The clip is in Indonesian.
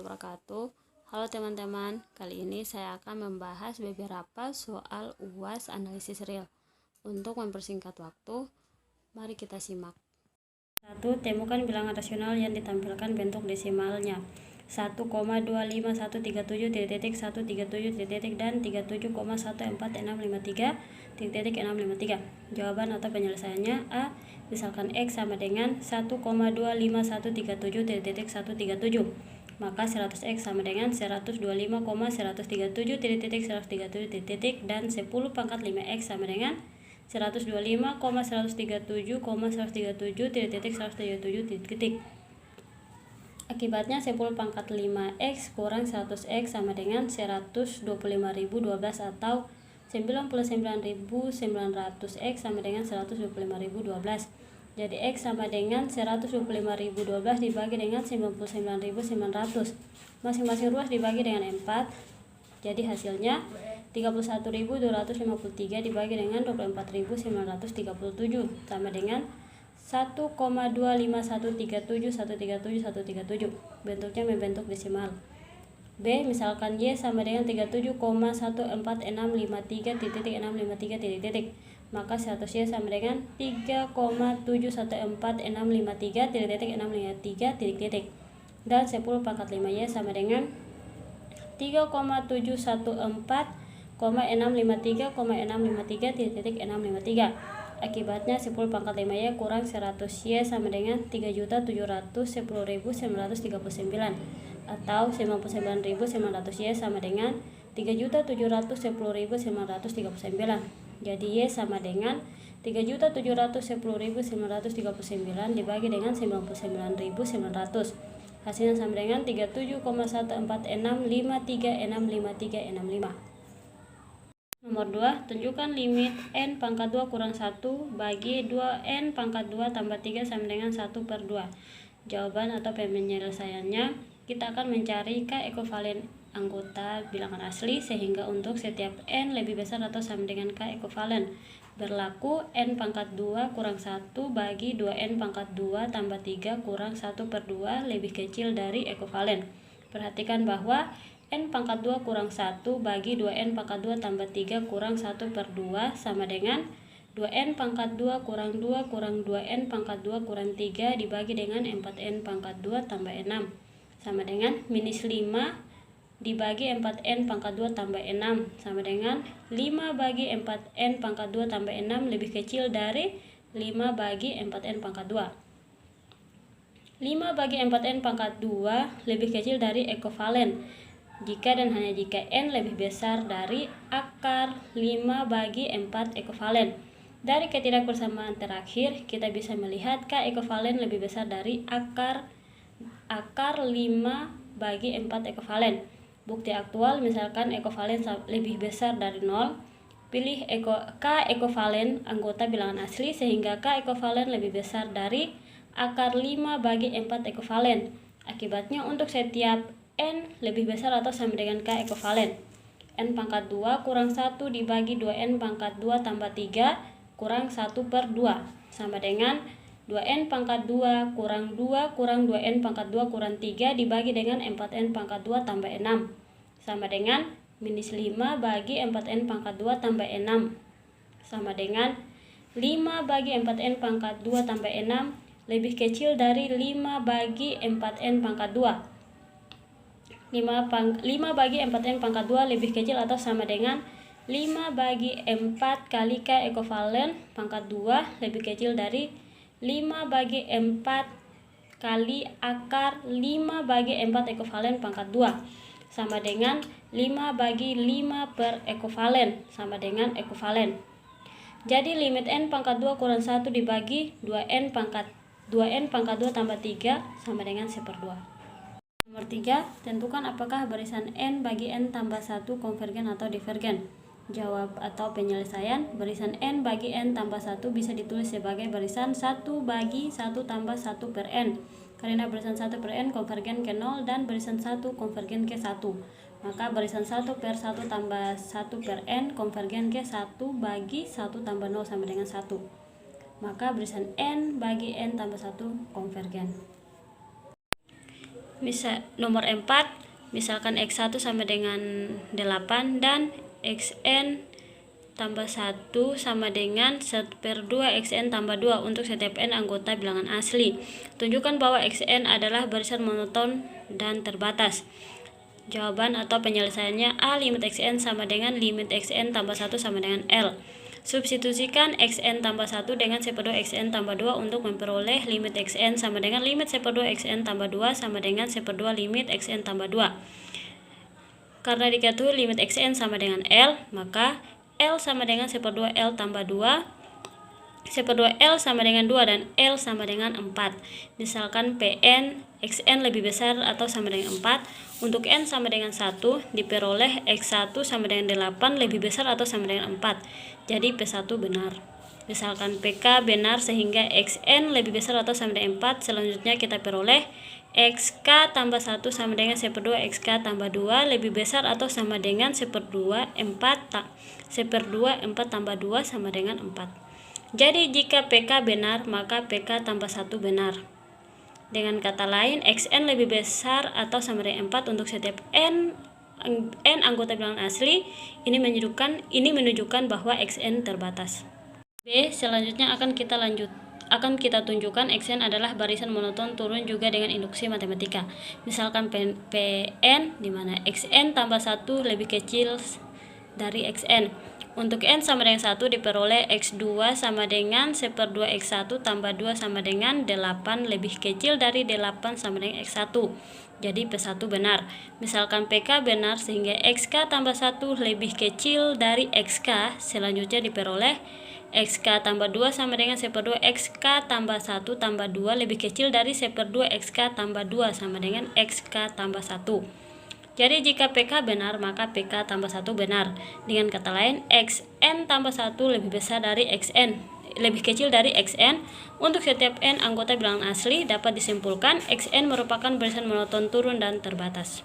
wabarakatuh. Halo teman-teman, kali ini saya akan membahas beberapa soal UAS analisis real. Untuk mempersingkat waktu, mari kita simak. 1. Temukan bilangan rasional yang ditampilkan bentuk desimalnya 1,25137.137 dan 37,14653.653. Jawaban atau penyelesaiannya: A. Misalkan X sama dengan 1,25137.137, maka 100X sama dengan 125,137.137 dan 10 pangkat 5X sama dengan 125,137,137.137. Akibatnya 10 pangkat 5X kurang 100X sama dengan 125.012 atau 99.900X sama dengan 125.012. Jadi X sama dengan 125.012 dibagi dengan 99.900. Masing-masing ruas dibagi dengan 4. Jadi hasilnya 31.253 dibagi dengan 24.937 sama dengan 1,25137.137. Bentuknya membentuk desimal. B. Misalkan Y sama dengan 37,14653.653. Maka 100Y sama dengan 3,71463.653. Dan 10 pangkat 5Y sama dengan 3,714,653,653.653. Akibatnya 10 pangkat 5Y kurang 100Y sama dengan 3.710.939 atau 99.900Y sama dengan 3.710.939. Jadi Y sama dengan 3.710.939 dibagi dengan 99.900. Hasilnya sama dengan 37,14653,653,65. Nomor 2, tunjukkan limit n pangkat 2 kurang 1 bagi 2n pangkat 2 tambah 3 sama dengan 1/2. Jawaban atau penyelesaiannya, kita akan mencari K ekivalen anggota bilangan asli, sehingga untuk setiap n lebih besar atau sama dengan K ekivalen, berlaku n pangkat 2 kurang 1 bagi 2n pangkat 2 tambah 3 kurang 1/2 lebih kecil dari ekivalen. Perhatikan bahwa n pangkat 2 kurang 1 bagi 2n pangkat 2 tambah 3 kurang 1/2 sama dengan 2n pangkat 2 kurang 2 kurang 2n pangkat 2 kurang 3 dibagi dengan 4n pangkat 2 tambah 6 sama dengan minus 5 dibagi 4n pangkat 2 tambah 6 sama dengan 5 bagi 4n pangkat 2 tambah 6 lebih kecil dari 5 bagi 4n pangkat 2. 5 bagi 4n pangkat 2 lebih kecil dari ekivalen jika dan hanya jika n lebih besar dari akar 5 bagi 4 ekivalen. Dari ketidakbersamaan terakhir, kita bisa melihat K ekivalen lebih besar dari akar 5 bagi 4 ekivalen. Bukti aktual, misalkan ekivalen lebih besar dari 0, pilih K ekivalen anggota bilangan asli sehingga K ekivalen lebih besar dari akar 5 bagi 4 ekivalen. Akibatnya untuk setiap n lebih besar atau sama dengan K ekivalen, n pangkat 2 kurang 1 dibagi 2n pangkat 2 tambah 3 kurang 1/2 sama dengan 2n pangkat 2 kurang 2 kurang 2n pangkat 2 kurang 3 dibagi dengan 4n pangkat 2 tambah 6 sama dengan minus 5 bagi 4n pangkat 2 tambah 6 sama dengan 5 bagi 4n pangkat 2 tambah 6 lebih kecil dari 5 bagi 4n pangkat 2. 5 bagi 4n pangkat 2 lebih kecil atau sama dengan 5 bagi 4 kali K ekivalen pangkat 2 lebih kecil dari 5 bagi 4 kali akar 5 bagi 4 ekivalen pangkat 2 sama dengan 5 bagi 5 per ekivalen sama dengan ekivalen. Jadi limit n pangkat 2 kurang 1 dibagi 2n pangkat 2 tambah 3 sama dengan 1/2. Nomor 3, tentukan apakah barisan n bagi n tambah 1 konvergen atau divergen. Jawab atau penyelesaian, barisan n bagi n tambah 1 bisa ditulis sebagai barisan 1 bagi 1 tambah 1 per n, karena barisan 1 per n konvergen ke 0 dan barisan 1 konvergen ke 1. Maka barisan 1 per 1 tambah 1 per n konvergen ke 1 bagi 1 tambah 0 sama dengan 1. Maka barisan n bagi n tambah 1 konvergen. nomor 4, misalkan X1 sama dengan 8 dan Xn tambah 1 sama dengan 1/2 Xn tambah 2 untuk setiap n anggota bilangan asli. Tunjukkan bahwa Xn adalah barisan monoton dan terbatas. Jawaban atau penyelesaiannya A. Limit Xn sama dengan limit Xn tambah 1 sama dengan L. Substitusikan Xn tambah 1 dengan 1/2 Xn tambah 2 untuk memperoleh limit Xn sama dengan limit 1/2 Xn tambah 2 sama dengan 1/2 limit Xn tambah 2. Karena diketahui limit Xn sama dengan L, maka L sama dengan 1/2 L tambah 2, 1/2 L sama dengan 2 dan L sama dengan 4. Misalkan Pn Xn lebih besar atau sama dengan 4, untuk n sama dengan 1 diperoleh X1 sama dengan 8 lebih besar atau sama dengan 4. Jadi P1 benar. Misalkan PK benar sehingga Xn lebih besar atau sama dengan 4, selanjutnya kita peroleh XK tambah 1 sama dengan 1/2 XK tambah 2 lebih besar atau sama dengan 1/2 4 tambah 2 sama dengan 4. Jadi jika PK benar, maka PK tambah 1 benar. Dengan kata lain, Xn lebih besar atau sama dengan 4 untuk setiap n anggota bilangan asli. Ini menunjukkan bahwa Xn terbatas. B. Selanjutnya akan kita tunjukkan Xn adalah barisan monoton turun juga dengan induksi matematika. Misalkan Pn di mana Xn tambah 1 lebih kecil dari Xn. Untuk n sama dengan 1 diperoleh X2 sama dengan 1/2 X1 tambah 2 sama dengan 8 lebih kecil dari 8 sama dengan X1. Jadi P1 benar. Misalkan PK benar sehingga XK tambah 1 lebih kecil dari XK, selanjutnya diperoleh XK tambah 2 sama dengan 1/2 XK tambah 1 tambah 2 lebih kecil dari 1/2 XK tambah 2 sama dengan XK tambah 1. Jadi jika PK benar, maka PK tambah 1 benar. Dengan kata lain, Xn tambah 1 lebih besar dari Xn, lebih kecil dari Xn. Untuk setiap n anggota bilangan asli, dapat disimpulkan Xn merupakan barisan monoton turun dan terbatas.